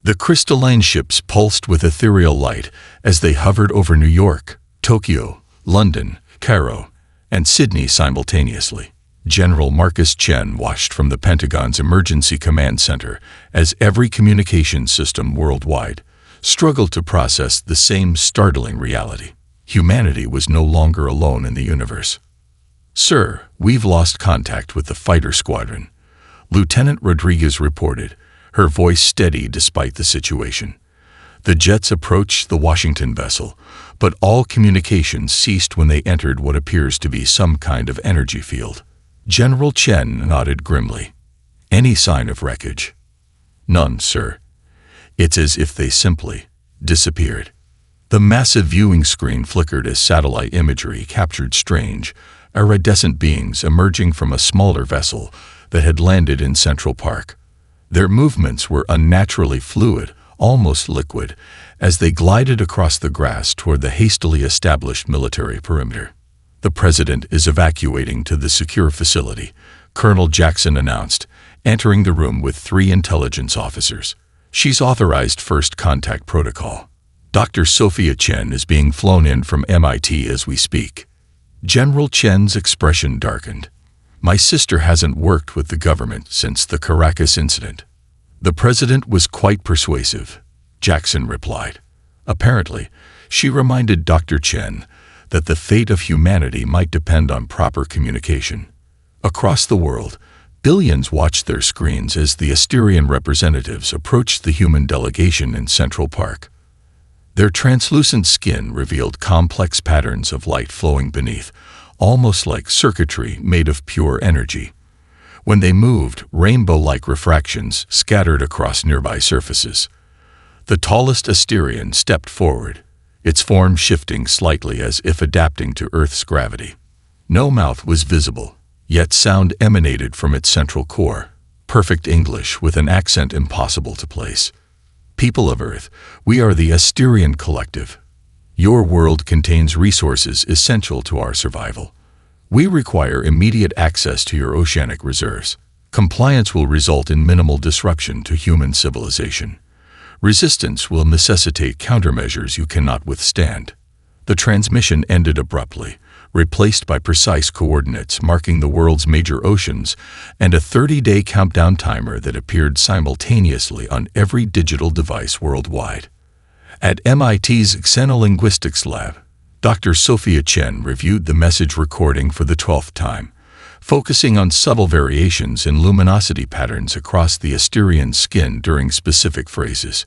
The crystalline ships pulsed with ethereal light as they hovered over New York, Tokyo, London, Cairo, and Sydney simultaneously. General Marcus Chen watched from the Pentagon's Emergency Command Center as every communications system worldwide struggled to process the same startling reality. Humanity was no longer alone in the universe. "Sir, we've lost contact with the fighter squadron," Lieutenant Rodriguez reported, her voice steady despite the situation. The jets approached the Washington vessel, but all communications ceased when they entered what appears to be some kind of energy field. General Chen nodded grimly. "Any sign of wreckage?" "None, sir. It's as if they simply disappeared." The massive viewing screen flickered as satellite imagery captured strange, iridescent beings emerging from a smaller vessel that had landed in Central Park. Their movements were unnaturally fluid, almost liquid, as they glided across the grass toward the hastily established military perimeter. "The President is evacuating to the secure facility," Colonel Jackson announced, entering the room with 3 intelligence officers. "She's authorized first contact protocol. Dr. Sophia Chen is being flown in from MIT as we speak." General Chen's expression darkened. "My sister hasn't worked with the government since the Caracas incident." "The President was quite persuasive," Jackson replied. Apparently, she reminded Dr. Chen that the fate of humanity might depend on proper communication. Across the world, billions watched their screens as the Asterian representatives approached the human delegation in Central Park. Their translucent skin revealed complex patterns of light flowing beneath, almost like circuitry made of pure energy. When they moved, rainbow-like refractions scattered across nearby surfaces. The tallest Asterian stepped forward, its form shifting slightly as if adapting to Earth's gravity. No mouth was visible, yet sound emanated from its central core, perfect English with an accent impossible to place. "People of Earth, we are the Asterian Collective. Your world contains resources essential to our survival. We require immediate access to your oceanic reserves. Compliance will result in minimal disruption to human civilization. Resistance will necessitate countermeasures you cannot withstand." The transmission ended abruptly, replaced by precise coordinates marking the world's major oceans and a 30-day countdown timer that appeared simultaneously on every digital device worldwide. At MIT's Xenolinguistics Lab, Dr. Sophia Chen reviewed the message recording for the 12th time, focusing on subtle variations in luminosity patterns across the Asterian skin during specific phrases.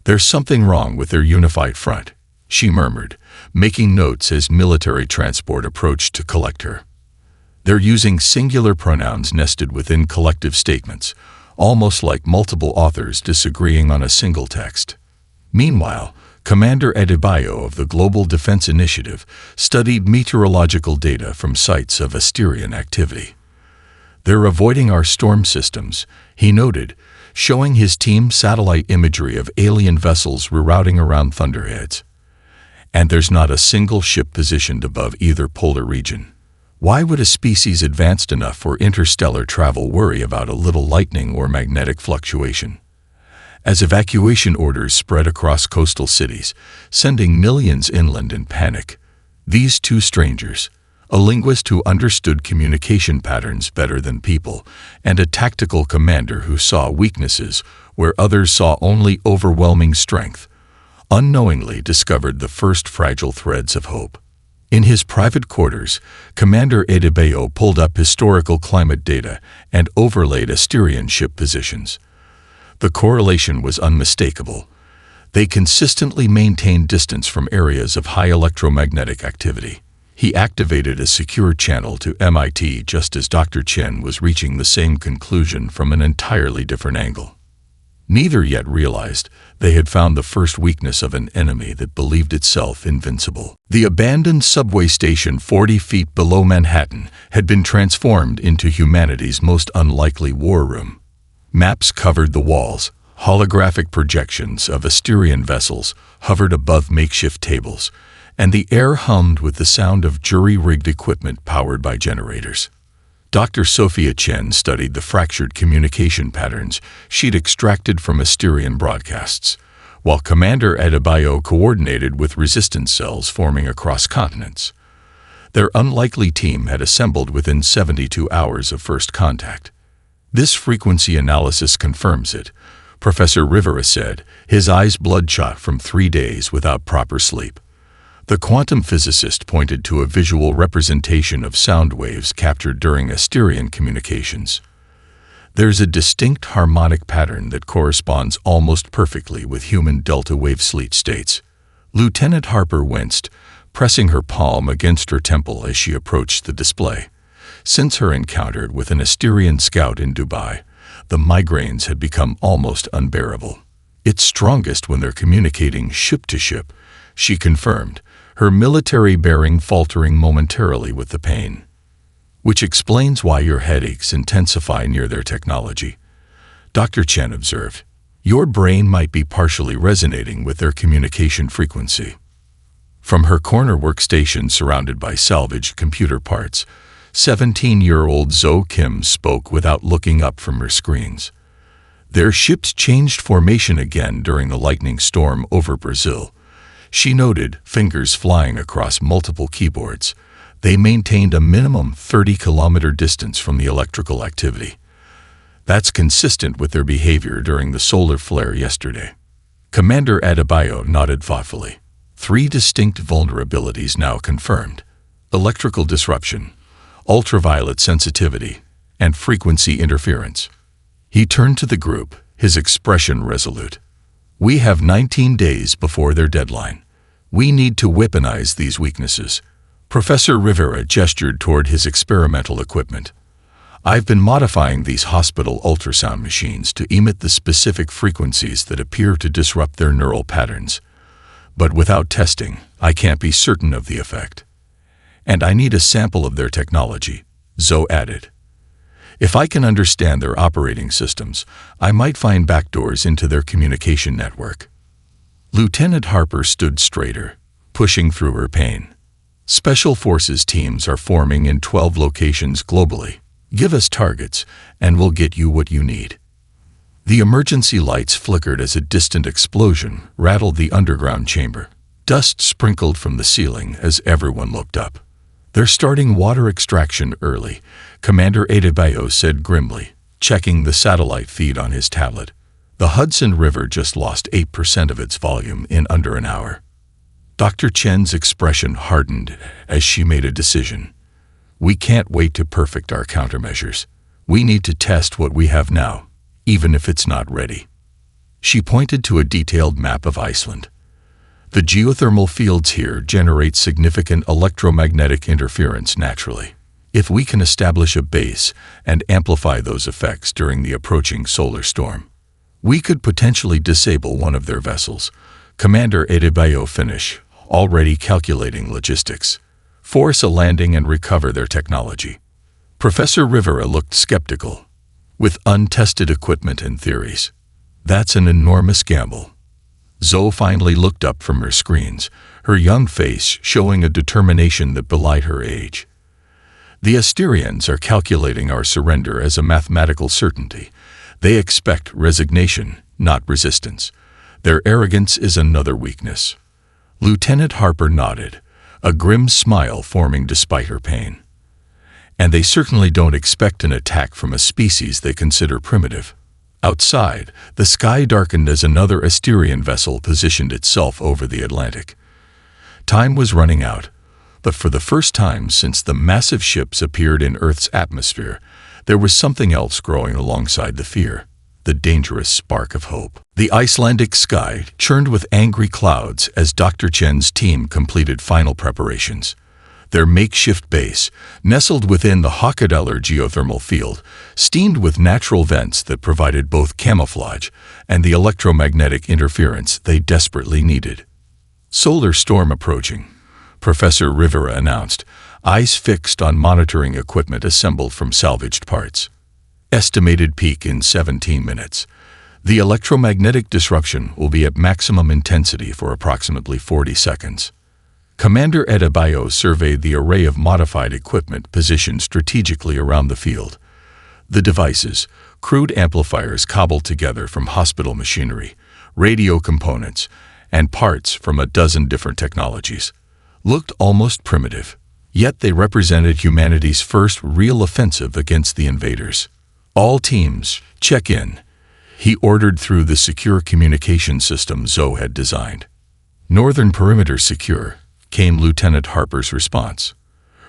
"There's something wrong with their unified front," she murmured, making notes as military transport approached to collect her. "They're using singular pronouns nested within collective statements, almost like multiple authors disagreeing on a single text." Meanwhile, Commander Adebayo of the Global Defense Initiative studied meteorological data from sites of Asterian activity. "They're avoiding our storm systems," he noted, showing his team satellite imagery of alien vessels rerouting around thunderheads. "And there's not a single ship positioned above either polar region. Why would a species advanced enough for interstellar travel worry about a little lightning or magnetic fluctuation?" As evacuation orders spread across coastal cities, sending millions inland in panic, these 2 strangers, a linguist who understood communication patterns better than people, and a tactical commander who saw weaknesses where others saw only overwhelming strength, unknowingly discovered the first fragile threads of hope. In his private quarters, Commander Adebayo pulled up historical climate data and overlaid Asterian ship positions. The correlation was unmistakable. They consistently maintained distance from areas of high electromagnetic activity. He activated a secure channel to MIT just as Dr. Chen was reaching the same conclusion from an entirely different angle. Neither yet realized they had found the first weakness of an enemy that believed itself invincible. The abandoned subway station 40 feet below Manhattan had been transformed into humanity's most unlikely war room. Maps covered the walls, holographic projections of Asterian vessels hovered above makeshift tables, and the air hummed with the sound of jury-rigged equipment powered by generators. Dr. Sophia Chen studied the fractured communication patterns she'd extracted from Asterian broadcasts, while Commander Adebayo coordinated with resistance cells forming across continents. Their unlikely team had assembled within 72 hours of first contact. "This frequency analysis confirms it," Professor Rivera said, his eyes bloodshot from 3 days without proper sleep. The quantum physicist pointed to a visual representation of sound waves captured during Asterian communications. "There's a distinct harmonic pattern that corresponds almost perfectly with human delta wave sleep states." Lieutenant Harper winced, pressing her palm against her temple as she approached the display. Since her encounter with an Asterian scout in Dubai, the migraines had become almost unbearable. "It's strongest when they're communicating ship to ship," she confirmed, her military bearing faltering momentarily with the pain. "Which explains why your headaches intensify near their technology," Dr. Chen observed. "Your brain might be partially resonating with their communication frequency." From her corner workstation surrounded by salvaged computer parts, 17-year-old Zhou Kim spoke without looking up from her screens. "Their ships changed formation again during the lightning storm over Brazil," she noted, fingers flying across multiple keyboards. "They maintained a minimum 30-kilometer distance from the electrical activity. That's consistent with their behavior during the solar flare yesterday." Commander Adebayo nodded thoughtfully. 3 distinct vulnerabilities now confirmed: electrical disruption, ultraviolet sensitivity, and frequency interference. He turned to the group, his expression resolute. "We have 19 days before their deadline. We need to weaponize these weaknesses." Professor Rivera gestured toward his experimental equipment. "I've been modifying these hospital ultrasound machines to emit the specific frequencies that appear to disrupt their neural patterns. But without testing, I can't be certain of the effect. And I need a sample of their technology," Zhou added. "If I can understand their operating systems, I might find backdoors into their communication network." Lieutenant Harper stood straighter, pushing through her pain. "Special Forces teams are forming in 12 locations globally. Give us targets, and we'll get you what you need." The emergency lights flickered as a distant explosion rattled the underground chamber. Dust sprinkled from the ceiling as everyone looked up. "They're starting water extraction early," Commander Adebayo said grimly, checking the satellite feed on his tablet. "The Hudson River just lost 8% of its volume in under an hour." Dr. Chen's expression hardened as she made a decision. "We can't wait to perfect our countermeasures. We need to test what we have now, even if it's not ready." She pointed to a detailed map of Iceland. "The geothermal fields here generate significant electromagnetic interference naturally. If we can establish a base and amplify those effects during the approaching solar storm, we could potentially disable one of their vessels." Commander Adebayo finished, already calculating logistics. "Force a landing and recover their technology." Professor Rivera looked skeptical. "With untested equipment and theories, that's an enormous gamble." Zhou finally looked up from her screens, her young face showing a determination that belied her age. "The Asterians are calculating our surrender as a mathematical certainty. They expect resignation, not resistance. Their arrogance is another weakness." Lieutenant Harper nodded, a grim smile forming despite her pain. "And they certainly don't expect an attack from a species they consider primitive." Outside, the sky darkened as another Asterian vessel positioned itself over the Atlantic. Time was running out, but for the first time since the massive ships appeared in Earth's atmosphere, there was something else growing alongside the fear, the dangerous spark of hope. The Icelandic sky churned with angry clouds as Dr. Chen's team completed final preparations. Their makeshift base, nestled within the Hakadeller geothermal field, steamed with natural vents that provided both camouflage and the electromagnetic interference they desperately needed. "Solar storm approaching," Professor Rivera announced, eyes fixed on monitoring equipment assembled from salvaged parts. "Estimated peak in 17 minutes. The electromagnetic disruption will be at maximum intensity for approximately 40 seconds. Commander Adebayo surveyed the array of modified equipment positioned strategically around the field. The devices, crude amplifiers cobbled together from hospital machinery, radio components, and parts from a dozen different technologies, looked almost primitive, yet they represented humanity's first real offensive against the invaders. "All teams, check in," he ordered through the secure communication system Zoe had designed. "Northern perimeter secure," came Lieutenant Harper's response.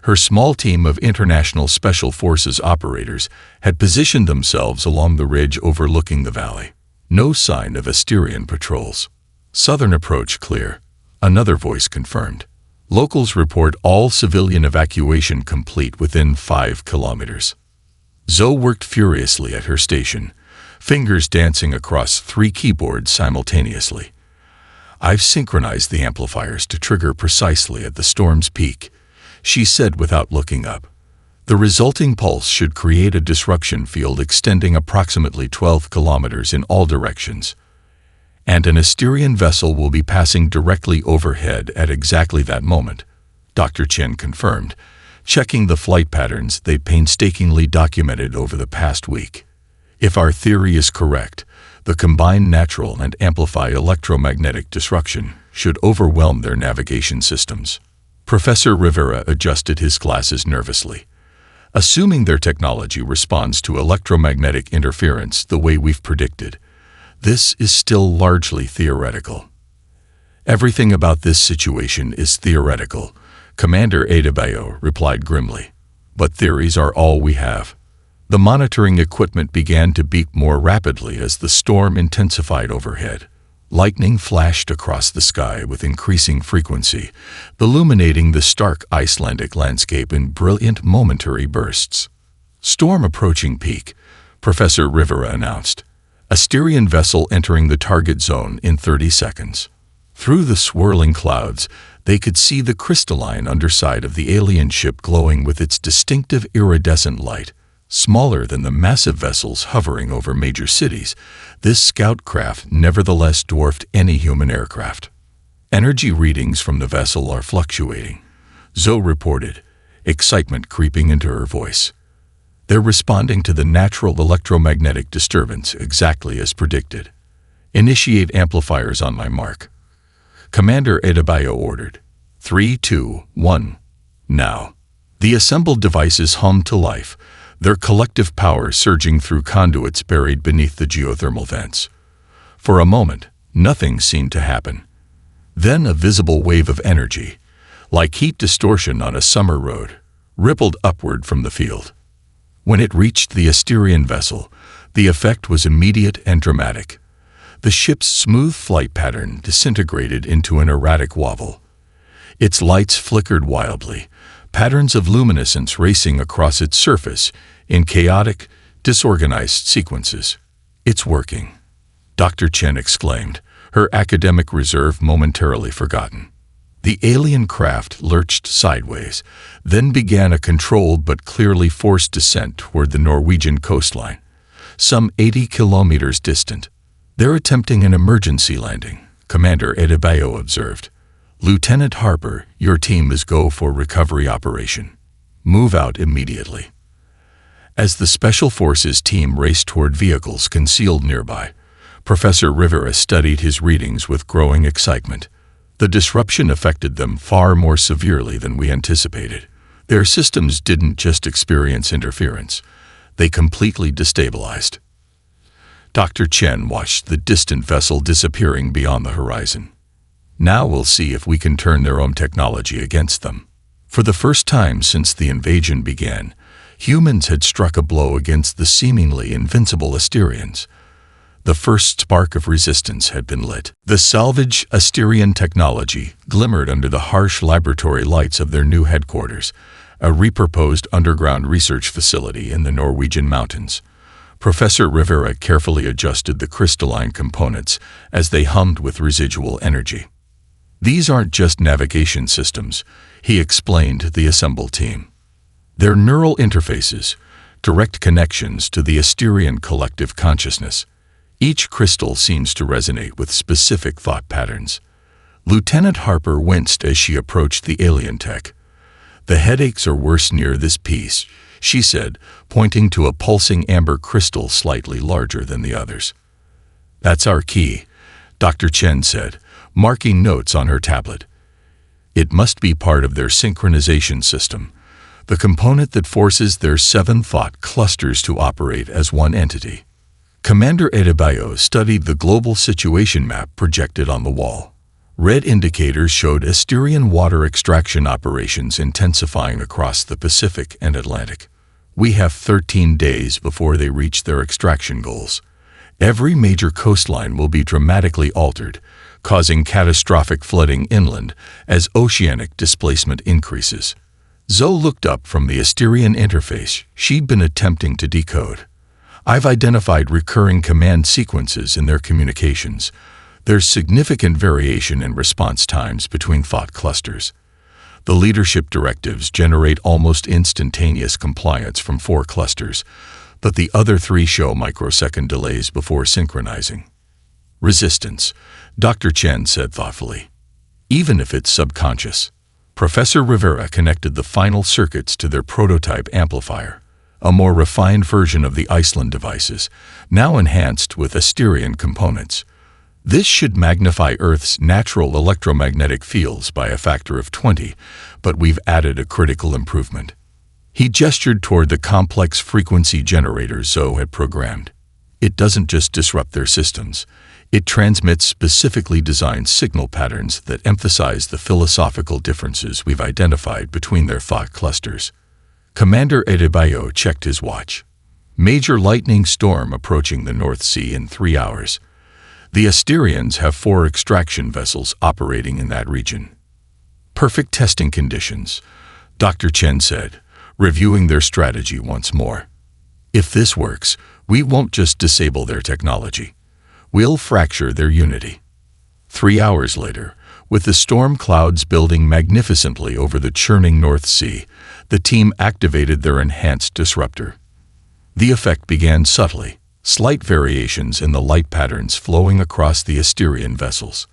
Her small team of International Special Forces operators had positioned themselves along the ridge overlooking the valley. No sign of Asterian patrols. "Southern approach clear," another voice confirmed. "Locals report all civilian evacuation complete within 5 kilometers. Zoe worked furiously at her station, fingers dancing across 3 keyboards simultaneously. "I've synchronized the amplifiers to trigger precisely at the storm's peak," she said without looking up. "The resulting pulse should create a disruption field extending approximately 12 kilometers in all directions. And an Asterian vessel will be passing directly overhead at exactly that moment," Dr. Chen confirmed, checking the flight patterns they painstakingly documented over the past week. "If our theory is correct, the combined natural and amplified electromagnetic disruption should overwhelm their navigation systems." Professor Rivera adjusted his glasses nervously. "Assuming their technology responds to electromagnetic interference the way we've predicted, this is still largely theoretical." "Everything about this situation is theoretical," Commander Adebayo replied grimly. "But theories are all we have." The monitoring equipment began to beep more rapidly as the storm intensified overhead. Lightning flashed across the sky with increasing frequency, illuminating the stark Icelandic landscape in brilliant momentary bursts. "Storm approaching peak," Professor Rivera announced. "Asterian vessel entering the target zone in 30 seconds. Through the swirling clouds, they could see the crystalline underside of the alien ship glowing with its distinctive iridescent light. Smaller than the massive vessels hovering over major cities, this scout craft nevertheless dwarfed any human aircraft. "Energy readings from the vessel are fluctuating," Zoe reported, excitement creeping into her voice. "They're responding to the natural electromagnetic disturbance exactly as predicted. Initiate amplifiers on my mark," Commander Adebayo ordered. 3, 2, 1. Now. The assembled devices hummed to life, their collective power surging through conduits buried beneath the geothermal vents. For a moment, nothing seemed to happen. Then a visible wave of energy, like heat distortion on a summer road, rippled upward from the field. When it reached the Asterian vessel, the effect was immediate and dramatic. The ship's smooth flight pattern disintegrated into an erratic wobble. Its lights flickered wildly, patterns of luminescence racing across its surface in chaotic, disorganized sequences. "It's working," Dr. Chen exclaimed, her academic reserve momentarily forgotten. The alien craft lurched sideways, then began a controlled but clearly forced descent toward the Norwegian coastline, some 80 kilometers distant. "They're attempting an emergency landing," Commander Adebayo observed. "Lieutenant Harper, your team is go for recovery operation. Move out immediately." As the Special Forces team raced toward vehicles concealed nearby, Professor Rivera studied his readings with growing excitement. The disruption affected them far more severely than we anticipated. Their systems didn't just experience interference, they completely destabilized. Dr. Chen watched the distant vessel disappearing beyond the horizon. "Now we'll see if we can turn their own technology against them." For the first time since the invasion began, humans had struck a blow against the seemingly invincible Asterians. The first spark of resistance had been lit. The salvage Asterian technology glimmered under the harsh laboratory lights of their new headquarters, a repurposed underground research facility in the Norwegian mountains. Professor Rivera carefully adjusted the crystalline components as they hummed with residual energy. "These aren't just navigation systems," he explained to the assembled team. "They're neural interfaces, direct connections to the Asterian collective consciousness. Each crystal seems to resonate with specific thought patterns. Lieutenant Harper winced as she approached the alien tech. "The headaches are worse near this piece," she said, pointing to a pulsing amber crystal slightly larger than the others. "That's our key," Dr. Chen said, marking notes on her tablet. "It must be part of their synchronization system, the component that forces their 7 thought clusters to operate as one entity." Commander Adebayo studied the global situation map projected on the wall. Red indicators showed Asterian water extraction operations intensifying across the Pacific and Atlantic. "We have 13 days before they reach their extraction goals. Every major coastline will be dramatically altered, causing catastrophic flooding inland as oceanic displacement increases." Zoe looked up from the Asterian interface she'd been attempting to decode. "I've identified recurring command sequences in their communications. There's significant variation in response times between thought clusters. The leadership directives generate almost instantaneous compliance from 4 clusters, but the other 3 show microsecond delays before synchronizing." "Resistance," Dr. Chen said thoughtfully. "Even if it's subconscious." Professor Rivera connected the final circuits to their prototype amplifier, a more refined version of the Iceland devices, now enhanced with Asterian components. "This should magnify Earth's natural electromagnetic fields by a factor of 20, but we've added a critical improvement." He gestured toward the complex frequency generator Zoe had programmed. "It doesn't just disrupt their systems. It transmits specifically designed signal patterns that emphasize the philosophical differences we've identified between their thought clusters." Commander Adebayo checked his watch. "Major lightning storm approaching the North Sea in 3 hours. The Asterians have 4 extraction vessels operating in that region." "Perfect testing conditions," Dr. Chen said, reviewing their strategy once more. "If this works, we won't just disable their technology. We'll fracture their unity." 3 hours later, with the storm clouds building magnificently over the churning North Sea, the team activated their enhanced disruptor. The effect began subtly, slight variations in the light patterns flowing across the Asterian vessels.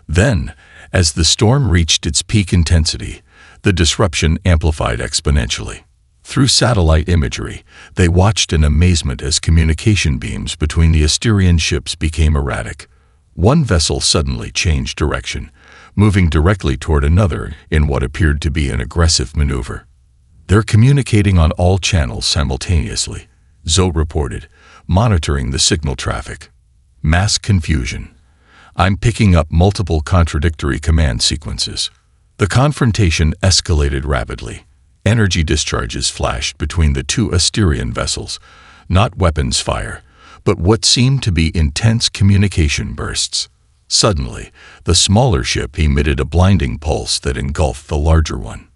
Then, as the storm reached its peak intensity, the disruption amplified exponentially. Through satellite imagery, they watched in amazement as communication beams between the Asterian ships became erratic. One vessel suddenly changed direction, moving directly toward another in what appeared to be an aggressive maneuver. "They're communicating on all channels simultaneously," Zoe reported, monitoring the signal traffic. "Mass confusion. I'm picking up multiple contradictory command sequences." The confrontation escalated rapidly. Energy discharges flashed between the 2 Asterian vessels, not weapons fire, but what seemed to be intense communication bursts. Suddenly, the smaller ship emitted a blinding pulse that engulfed the larger one.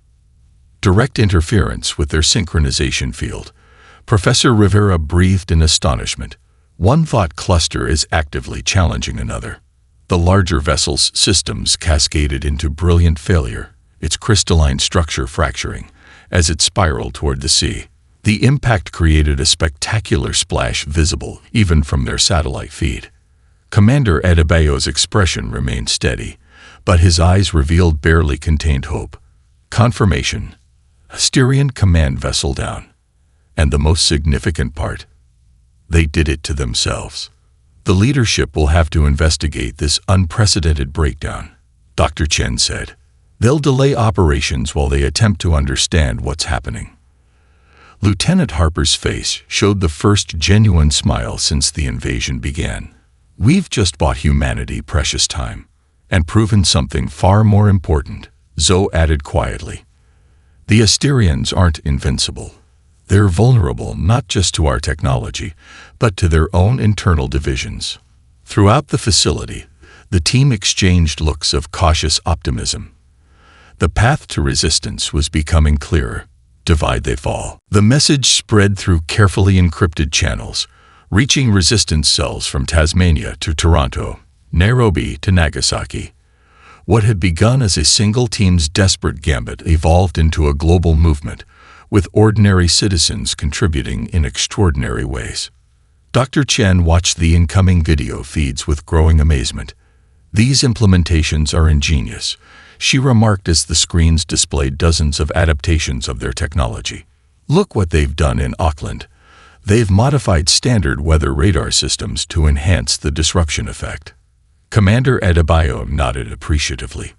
Direct interference with their synchronization field. Professor Rivera breathed in astonishment. One thought cluster is actively challenging another. The larger vessel's systems cascaded into brilliant failure, its crystalline structure fracturing as it spiraled toward the sea. The impact created a spectacular splash visible even from their satellite feed. Commander Adebayo's expression remained steady, but his eyes revealed barely contained hope. Confirmation. Asterian command vessel down. And the most significant part, they did it to themselves. "The leadership will have to investigate this unprecedented breakdown," Dr. Chen said. "They'll delay operations while they attempt to understand what's happening." Lieutenant Harper's face showed the first genuine smile since the invasion began. "We've just bought humanity precious time, and proven something far more important," Zoe added quietly. "The Asterians aren't invincible. They're vulnerable not just to our technology, but to their own internal divisions." Throughout the facility, the team exchanged looks of cautious optimism. The path to resistance was becoming clearer. Divide they fall. The message spread through carefully encrypted channels, reaching resistance cells from Tasmania to Toronto, Nairobi to Nagasaki. What had begun as a single team's desperate gambit evolved into a global movement, with ordinary citizens contributing in extraordinary ways. Dr. Chen watched the incoming video feeds with growing amazement. These implementations are ingenious, she remarked as the screens displayed dozens of adaptations of their technology. Look what they've done in Auckland. They've modified standard weather radar systems to enhance the disruption effect. Commander Adebayo nodded appreciatively.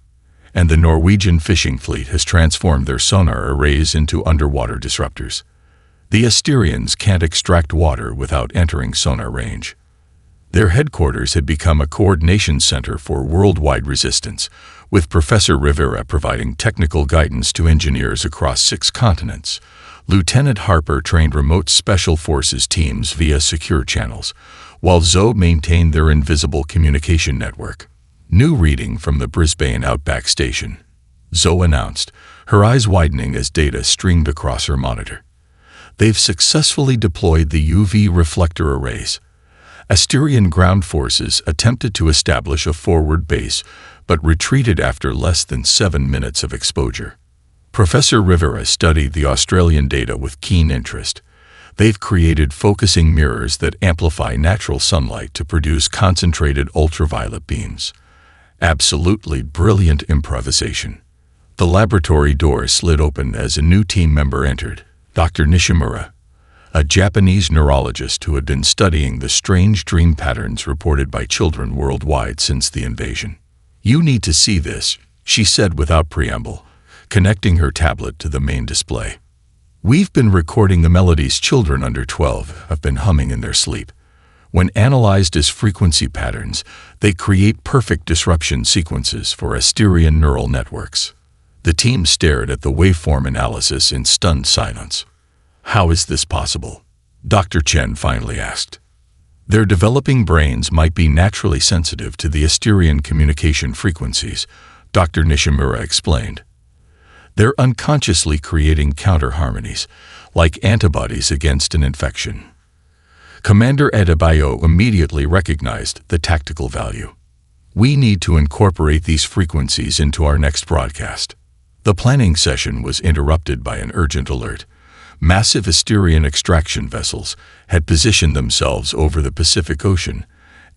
And the Norwegian fishing fleet has transformed their sonar arrays into underwater disruptors. The Asterians can't extract water without entering sonar range. Their headquarters had become a coordination center for worldwide resistance, with Professor Rivera providing technical guidance to engineers across 6 continents. Lieutenant Harper trained remote special forces teams via secure channels, while Zoe maintained their invisible communication network. New reading from the Brisbane Outback Station, Zoe announced, her eyes widening as data streamed across her monitor. They've successfully deployed the UV reflector arrays. Asterian ground forces attempted to establish a forward base, but retreated after less than 7 minutes of exposure. Professor Rivera studied the Australian data with keen interest. They've created focusing mirrors that amplify natural sunlight to produce concentrated ultraviolet beams. Absolutely brilliant improvisation. The laboratory door slid open as a new team member entered, Dr. Nishimura, a Japanese neurologist who had been studying the strange dream patterns reported by children worldwide since the invasion. "You need to see this," she said without preamble, connecting her tablet to the main display. "We've been recording the melodies children under 12 have been humming in their sleep. When analyzed as frequency patterns, they create perfect disruption sequences for Asterian neural networks." The team stared at the waveform analysis in stunned silence. "How is this possible?" Dr. Chen finally asked. "Their developing brains might be naturally sensitive to the Asterian communication frequencies," Dr. Nishimura explained. "They're unconsciously creating counter-harmonies, like antibodies against an infection." Commander Adebayo immediately recognized the tactical value. "We need to incorporate these frequencies into our next broadcast." The planning session was interrupted by an urgent alert. Massive Asterian extraction vessels had positioned themselves over the Pacific Ocean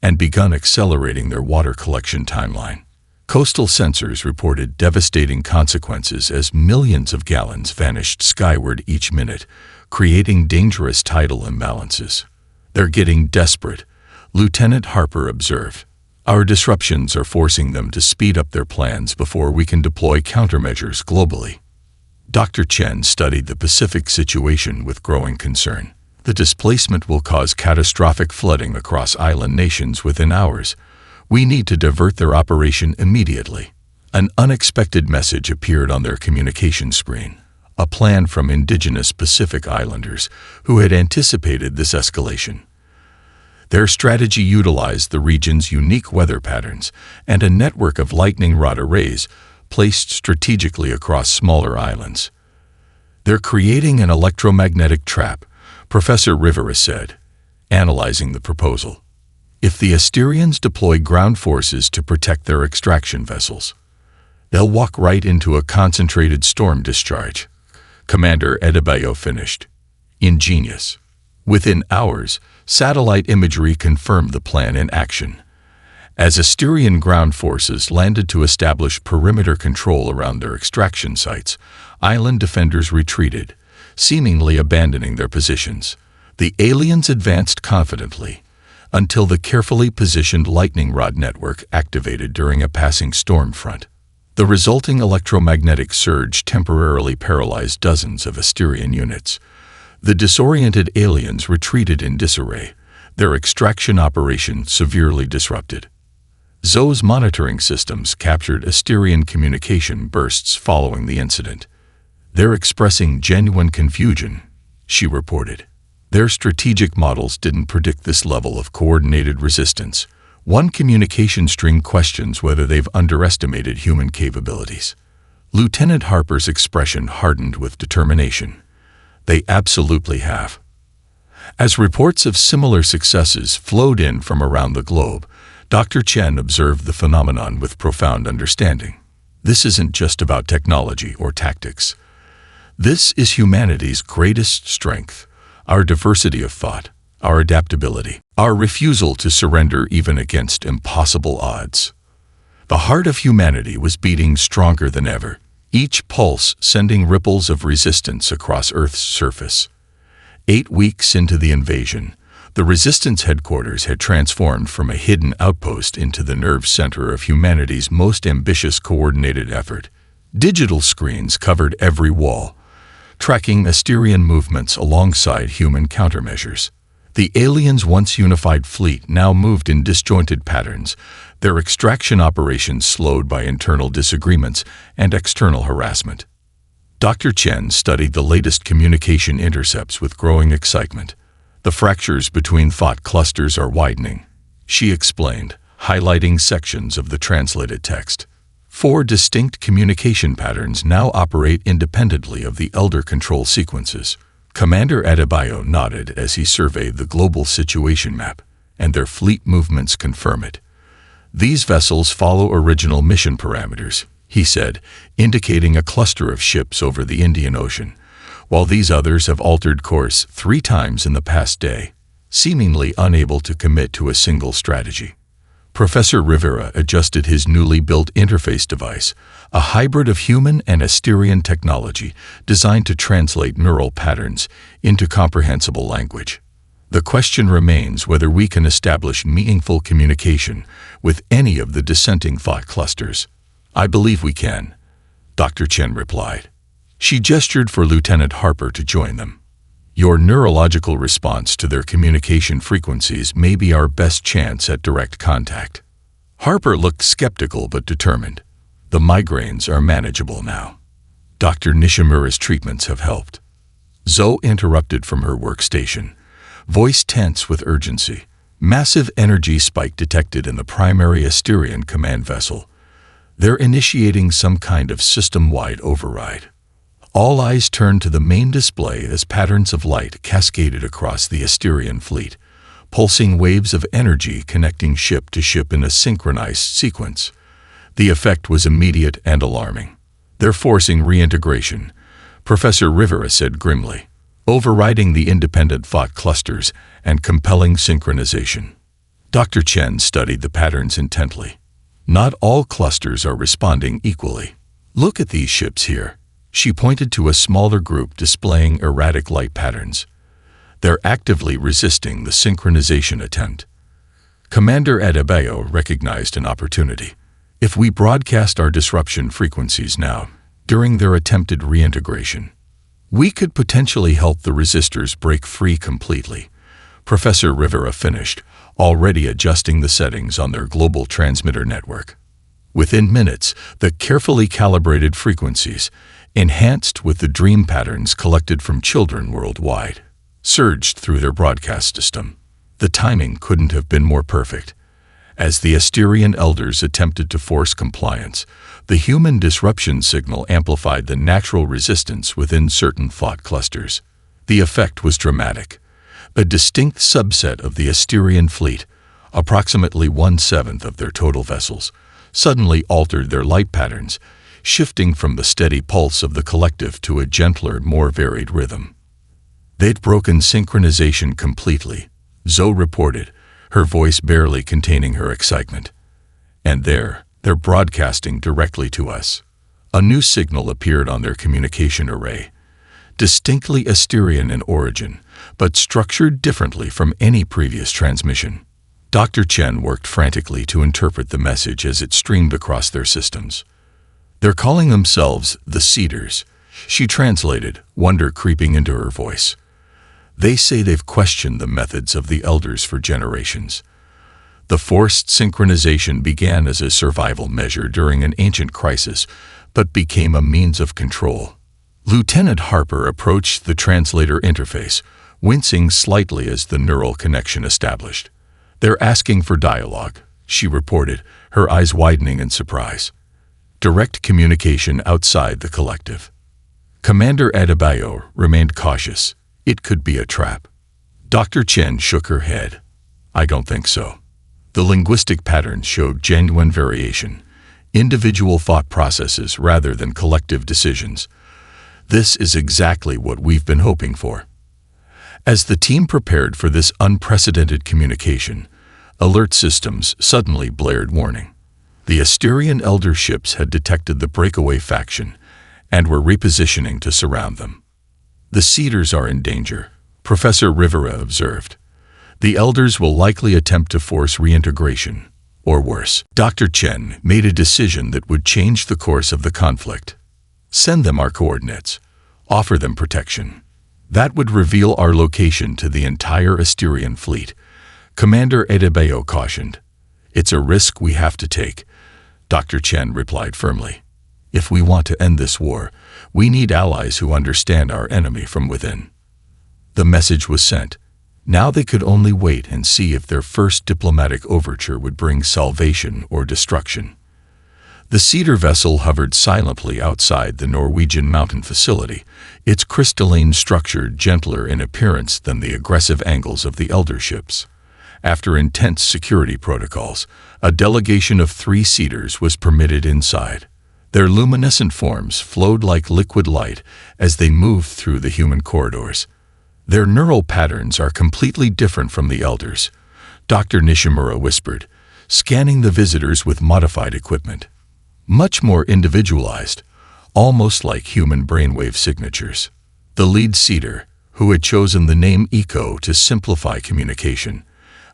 and begun accelerating their water collection timeline. Coastal sensors reported devastating consequences as millions of gallons vanished skyward each minute, creating dangerous tidal imbalances. "They're getting desperate," Lieutenant Harper observed. "Our disruptions are forcing them to speed up their plans before we can deploy countermeasures globally." Dr. Chen studied the Pacific situation with growing concern. "The displacement will cause catastrophic flooding across island nations within hours. We need to divert their operation immediately." An unexpected message appeared on their communication screen, a plan from indigenous Pacific Islanders who had anticipated this escalation. Their strategy utilized the region's unique weather patterns and a network of lightning rod arrays placed strategically across smaller islands. "They're creating an electromagnetic trap," Professor Rivera said, analyzing the proposal. "If the Asterians deploy ground forces to protect their extraction vessels, they'll walk right into a concentrated storm discharge." Commander Adebayo finished. "Ingenious." Within hours, satellite imagery confirmed the plan in action. As Asterian ground forces landed to establish perimeter control around their extraction sites, island defenders retreated, seemingly abandoning their positions. The aliens advanced confidently, until the carefully positioned lightning rod network activated during a passing storm front. The resulting electromagnetic surge temporarily paralyzed dozens of Asterian units. The disoriented aliens retreated in disarray, their extraction operation severely disrupted. Zoe's monitoring systems captured Asterian communication bursts following the incident. "They're expressing genuine confusion," she reported. "Their strategic models didn't predict this level of coordinated resistance. One communication string questions whether they've underestimated human capabilities." Lieutenant Harper's expression hardened with determination. "They absolutely have." As reports of similar successes flowed in from around the globe, Dr. Chen observed the phenomenon with profound understanding. This isn't just about technology or tactics. This is humanity's greatest strength, our diversity of thought, our adaptability, our refusal to surrender even against impossible odds. The heart of humanity was beating stronger than ever, each pulse sending ripples of resistance across Earth's surface. 8 weeks into the invasion, the Resistance headquarters had transformed from a hidden outpost into the nerve center of humanity's most ambitious coordinated effort. Digital screens covered every wall, tracking Asterian movements alongside human countermeasures. The aliens' once unified fleet now moved in disjointed patterns, their extraction operations slowed by internal disagreements and external harassment. Dr. Chen studied the latest communication intercepts with growing excitement. The fractures between thought clusters are widening, she explained, highlighting sections of the translated text. 4 distinct communication patterns now operate independently of the elder control sequences. Commander Adebayo nodded as he surveyed the global situation map, and their fleet movements confirm it. These vessels follow original mission parameters, he said, indicating a cluster of ships over the Indian Ocean, while these others have altered course 3 times in the past day, seemingly unable to commit to a single strategy. Professor Rivera adjusted his newly built interface device, a hybrid of human and Asterian technology designed to translate neural patterns into comprehensible language. The question remains whether we can establish meaningful communication with any of the dissenting thought clusters. I believe we can, Dr. Chen replied. She gestured for Lieutenant Harper to join them. Your neurological response to their communication frequencies may be our best chance at direct contact. Harper looked skeptical but determined. The migraines are manageable now. Dr. Nishimura's treatments have helped. Zoe interrupted from her workstation, voice tense with urgency. Massive energy spike detected in the primary Asterian command vessel. They're initiating some kind of system-wide override. All eyes turned to the main display as patterns of light cascaded across the Asterian fleet, pulsing waves of energy connecting ship to ship in a synchronized sequence. The effect was immediate and alarming. They're forcing reintegration, Professor Rivera said grimly, overriding the independent thought clusters and compelling synchronization. Dr. Chen studied the patterns intently. Not all clusters are responding equally. Look at these ships here. She pointed to a smaller group displaying erratic light patterns. They're actively resisting the synchronization attempt. Commander Adebayo recognized an opportunity. If we broadcast our disruption frequencies now, during their attempted reintegration, we could potentially help the resistors break free completely. Professor Rivera finished, already adjusting the settings on their global transmitter network. Within minutes, the carefully calibrated frequencies, enhanced with the dream patterns collected from children worldwide, surged through their broadcast system. The timing couldn't have been more perfect. As the Asterian elders attempted to force compliance, the human disruption signal amplified the natural resistance within certain thought clusters. The effect was dramatic. A distinct subset of the Asterian fleet, approximately 1/7 of their total vessels, suddenly altered their light patterns, shifting from the steady pulse of the collective to a gentler, more varied rhythm. They'd broken synchronization completely, Zoe reported, her voice barely containing her excitement. And they're broadcasting directly to us. A new signal appeared on their communication array, distinctly Asterian in origin, but structured differently from any previous transmission. Dr. Chen worked frantically to interpret the message as it streamed across their systems. They're calling themselves the Cedars, she translated, wonder creeping into her voice. They say they've questioned the methods of the elders for generations. The forced synchronization began as a survival measure during an ancient crisis, but became a means of control. Lieutenant Harper approached the translator interface, wincing slightly as the neural connection established. They're asking for dialogue, she reported, her eyes widening in surprise. Direct communication outside the collective. Commander Adebayo remained cautious. It could be a trap. Dr. Chen shook her head. I don't think so. The linguistic patterns showed genuine variation, individual thought processes rather than collective decisions. This is exactly what we've been hoping for. As the team prepared for this unprecedented communication, alert systems suddenly blared warning. The Asterian elder ships had detected the breakaway faction and were repositioning to surround them. The Cedars are in danger, Professor Rivera observed. The elders will likely attempt to force reintegration, or worse. Dr. Chen made a decision that would change the course of the conflict. Send them our coordinates. Offer them protection. That would reveal our location to the entire Asterian fleet. Commander Adebayo cautioned. It's a risk we have to take, Dr. Chen replied firmly. If we want to end this war, we need allies who understand our enemy from within. The message was sent. Now they could only wait and see if their first diplomatic overture would bring salvation or destruction. The Cedar vessel hovered silently outside the Norwegian mountain facility, its crystalline structure gentler in appearance than the aggressive angles of the elder ships. After intense security protocols, a delegation of 3 Cedars was permitted inside. Their luminescent forms flowed like liquid light as they moved through the human corridors. Their neural patterns are completely different from the elders, Dr. Nishimura whispered, scanning the visitors with modified equipment. Much more individualized, almost like human brainwave signatures. The lead Cedar, who had chosen the name Eco to simplify communication,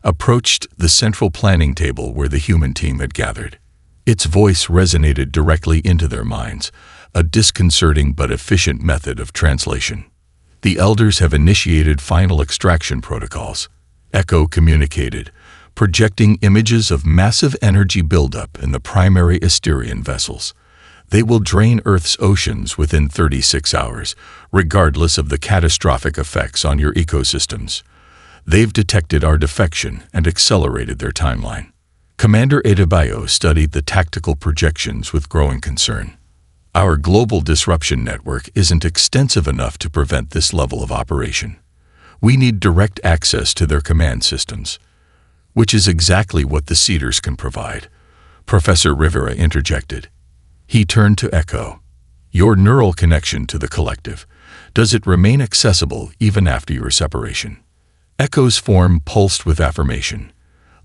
approached the central planning table where the human team had gathered. Its voice resonated directly into their minds, a disconcerting but efficient method of translation. The elders have initiated final extraction protocols, Echo communicated, projecting images of massive energy buildup in the primary Asterian vessels. They will drain Earth's oceans within 36 hours, regardless of the catastrophic effects on your ecosystems. They've detected our defection and accelerated their timeline. Commander Adebayo studied the tactical projections with growing concern. Our global disruption network isn't extensive enough to prevent this level of operation. We need direct access to their command systems, which is exactly what the Cedars can provide, Professor Rivera interjected. He turned to Echo. Your neural connection to the collective, does it remain accessible even after your separation? Echo's form pulsed with affirmation.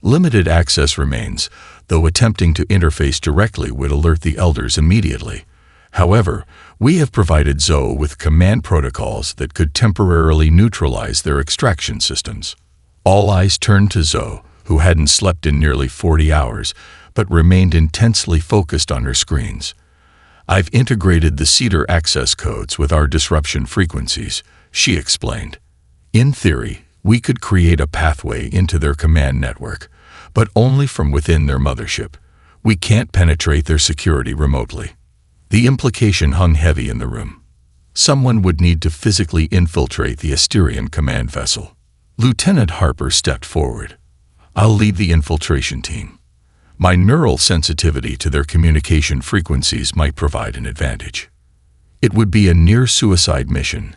Limited access remains, though attempting to interface directly would alert the elders immediately. However, we have provided Zoe with command protocols that could temporarily neutralize their extraction systems. All eyes turned to Zoe, who hadn't slept in nearly 40 hours, but remained intensely focused on her screens. I've integrated the Cedar access codes with our disruption frequencies, she explained. In theory, we could create a pathway into their command network, but only from within their mothership. We can't penetrate their security remotely. The implication hung heavy in the room. Someone would need to physically infiltrate the Asterian command vessel. Lieutenant Harper stepped forward. I'll lead the infiltration team. My neural sensitivity to their communication frequencies might provide an advantage. It would be a near-suicide mission,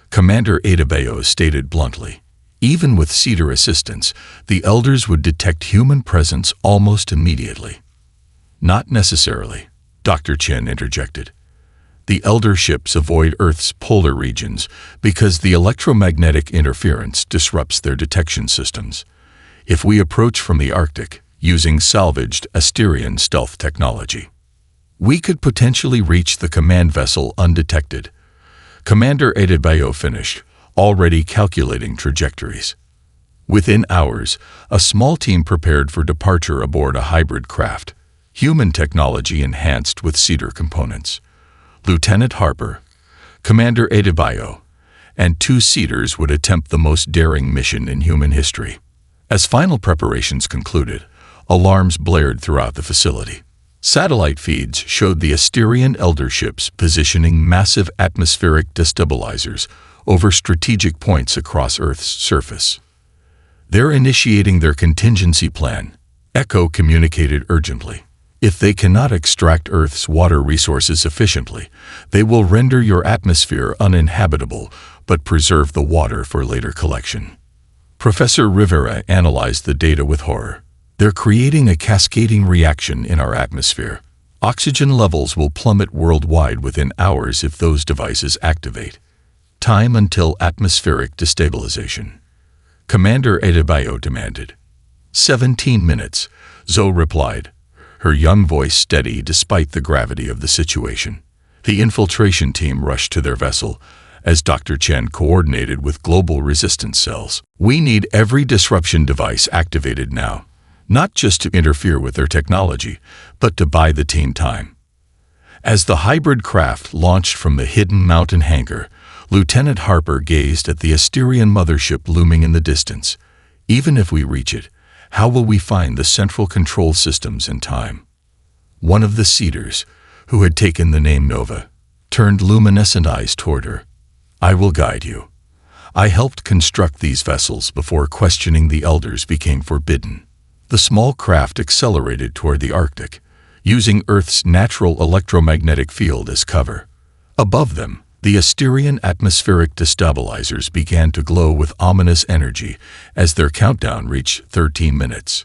Commander Adebayo stated bluntly. Even with Cedar assistance, the elders would detect human presence almost immediately. Not necessarily, Dr. Chen interjected. The elder ships avoid Earth's polar regions because the electromagnetic interference disrupts their detection systems. If we approach from the Arctic, using salvaged Asterian stealth technology, we could potentially reach the command vessel undetected. Commander Adebayo finished, already calculating trajectories. Within hours, a small team prepared for departure aboard a hybrid craft, human technology enhanced with Cedar components. Lieutenant Harper, Commander Adebayo, and 2 Cedars would attempt the most daring mission in human history. As final preparations concluded, alarms blared throughout the facility. Satellite feeds showed the Asterian elder ships positioning massive atmospheric destabilizers over strategic points across Earth's surface. They're initiating their contingency plan, Echo communicated urgently. If they cannot extract Earth's water resources efficiently, they will render your atmosphere uninhabitable but preserve the water for later collection. Professor Rivera analyzed the data with horror. They're creating a cascading reaction in our atmosphere. Oxygen levels will plummet worldwide within hours if those devices activate. Time until atmospheric destabilization, Commander Adebayo demanded. 17 minutes, Zoe replied, her young voice steady despite the gravity of the situation. The infiltration team rushed to their vessel as Dr. Chen coordinated with global resistance cells. "We need every disruption device activated now, not just to interfere with their technology, but to buy the team time." As the hybrid craft launched from the hidden mountain hangar, Lieutenant Harper gazed at the Asterian mothership looming in the distance. "Even if we reach it, how will we find the central control systems in time?" One of the Cedars, who had taken the name Nova, turned luminescent eyes toward her. "I will guide you. I helped construct these vessels before questioning the elders became forbidden." The small craft accelerated toward the Arctic, using Earth's natural electromagnetic field as cover. Above them, the Asterian atmospheric destabilizers began to glow with ominous energy as their countdown reached 13 minutes.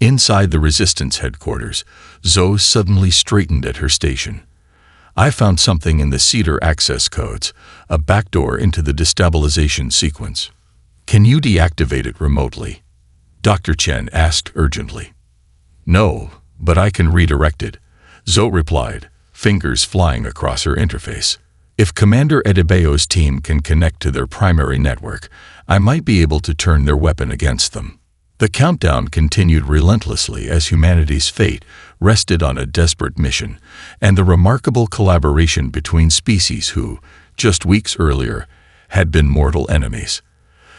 Inside the Resistance headquarters, Zoe suddenly straightened at her station. "I found something in the Cedar access codes, a backdoor into the destabilization sequence. Can you deactivate it remotely?" Dr. Chen asked urgently. "No, but I can redirect it," Zoe replied, fingers flying across her interface. "If Commander Edibeo's team can connect to their primary network, I might be able to turn their weapon against them." The countdown continued relentlessly as humanity's fate rested on a desperate mission and the remarkable collaboration between species who, just weeks earlier, had been mortal enemies.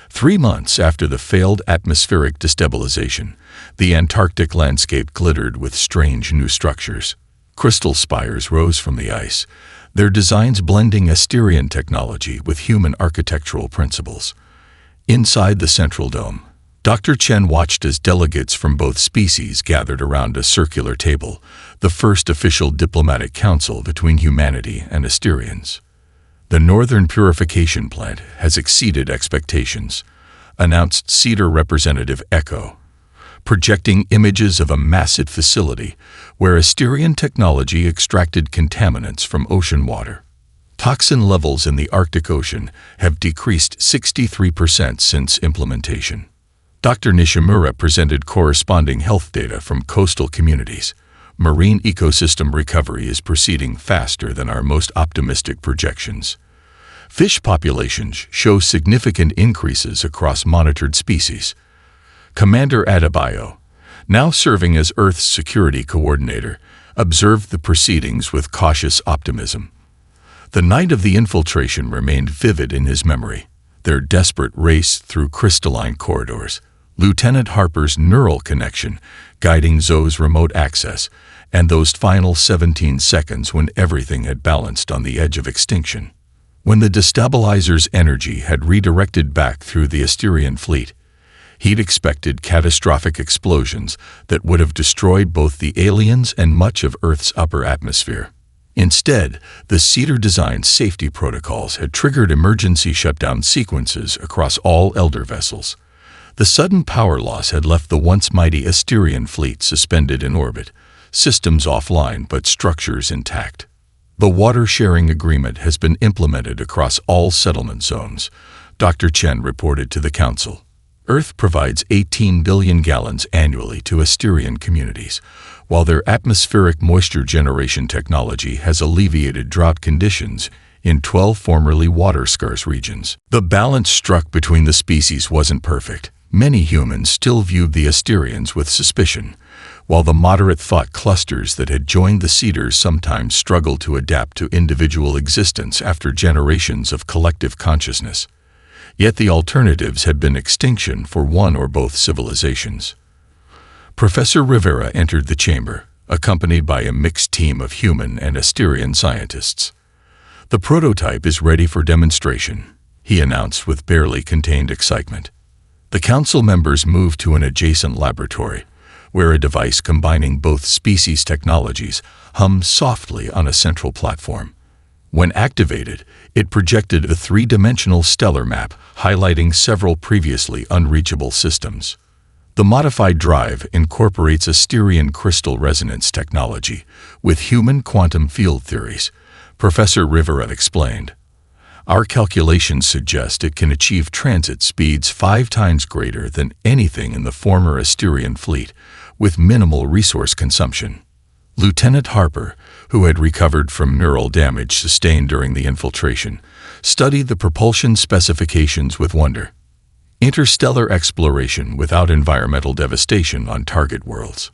3 months after the failed atmospheric destabilization, the Antarctic landscape glittered with strange new structures. Crystal spires rose from the ice, their designs blending Asterian technology with human architectural principles. Inside the central dome, Dr. Chen watched as delegates from both species gathered around a circular table, the first official diplomatic council between humanity and Asterians. "The Northern Purification Plant has exceeded expectations," announced Cedar Representative Echo, projecting images of a massive facility where Asterian technology extracted contaminants from ocean water. "Toxin levels in the Arctic Ocean have decreased 63% since implementation." Dr. Nishimura presented corresponding health data from coastal communities. "Marine ecosystem recovery is proceeding faster than our most optimistic projections. Fish populations show significant increases across monitored species." Commander Adebayo, now serving as Earth's security coordinator, observed the proceedings with cautious optimism. The night of the infiltration remained vivid in his memory, their desperate race through crystalline corridors, Lieutenant Harper's neural connection guiding Zoe's remote access, and those final 17 seconds when everything had balanced on the edge of extinction. When the destabilizer's energy had redirected back through the Asterian fleet, he'd expected catastrophic explosions that would have destroyed both the aliens and much of Earth's upper atmosphere. Instead, the Cedar-designed safety protocols had triggered emergency shutdown sequences across all Elder vessels. The sudden power loss had left the once mighty Asterian fleet suspended in orbit, systems offline but structures intact. "The water-sharing agreement has been implemented across all settlement zones," Dr. Chen reported to the Council. "Earth provides 18 billion gallons annually to Asterian communities, while their atmospheric moisture generation technology has alleviated drought conditions in 12 formerly water-scarce regions." The balance struck between the species wasn't perfect. Many humans still viewed the Asterians with suspicion, while the moderate thought clusters that had joined the Cedars sometimes struggled to adapt to individual existence after generations of collective consciousness. Yet the alternatives had been extinction for one or both civilizations. Professor Rivera entered the chamber, accompanied by a mixed team of human and Asterian scientists. "The prototype is ready for demonstration," he announced with barely contained excitement. The council members moved to an adjacent laboratory, where a device combining both species' technologies hummed softly on a central platform. When activated, it projected a 3-dimensional stellar map highlighting several previously unreachable systems. The modified drive incorporates Asterian crystal resonance technology with human quantum field theories, Professor Rivera explained. "Our calculations suggest it can achieve transit speeds 5 times greater than anything in the former Asterian fleet, with minimal resource consumption. Lieutenant Harper, who had recovered from neural damage sustained during the infiltration, studied the propulsion specifications with wonder. Interstellar exploration without environmental devastation on target worlds.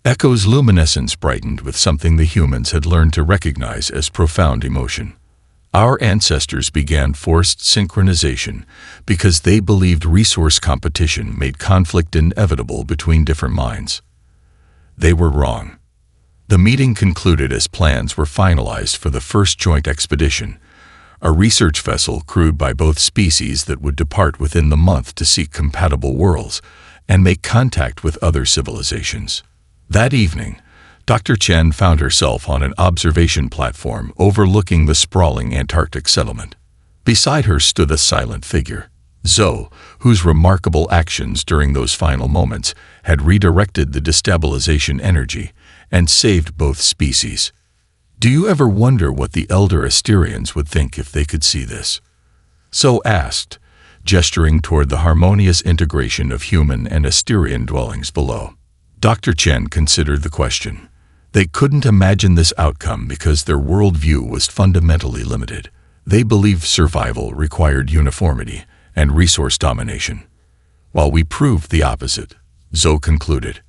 Echo's luminescence brightened with something the humans had learned to recognize as profound emotion. Our ancestors began forced synchronization because they believed resource competition made conflict inevitable between different minds. They were wrong. The meeting concluded as plans were finalized for the first joint expedition, a research vessel crewed by both species that would depart within the month to seek compatible worlds and make contact with other civilizations. That evening, Dr. Chen found herself on an observation platform overlooking the sprawling Antarctic settlement. Beside her stood a silent figure, Zoe, whose remarkable actions during those final moments had redirected the destabilization energy and saved both species. Do you ever wonder what the elder Asterians would think if they could see this? Zoe asked, gesturing toward the harmonious integration of human and Asterian dwellings below. Dr. Chen considered the question. They couldn't imagine this outcome because their worldview was fundamentally limited. They believed survival required uniformity and resource domination. While we proved the opposite, Zoe concluded.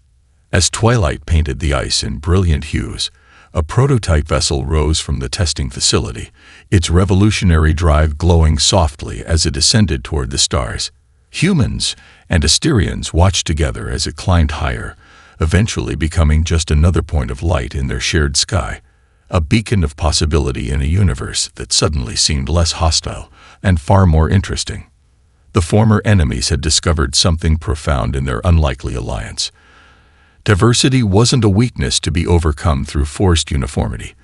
As twilight painted the ice in brilliant hues, a prototype vessel rose from the testing facility, its revolutionary drive glowing softly as it ascended toward the stars. Humans and Asterians watched together as it climbed higher, eventually becoming just another point of light in their shared sky, a beacon of possibility in a universe that suddenly seemed less hostile and far more interesting. The former enemies had discovered something profound in their unlikely alliance. Diversity wasn't a weakness to be overcome through forced uniformity,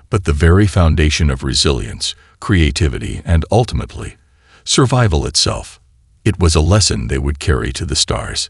but the very foundation of resilience, creativity, and ultimately, survival itself. It was a lesson they would carry to the stars.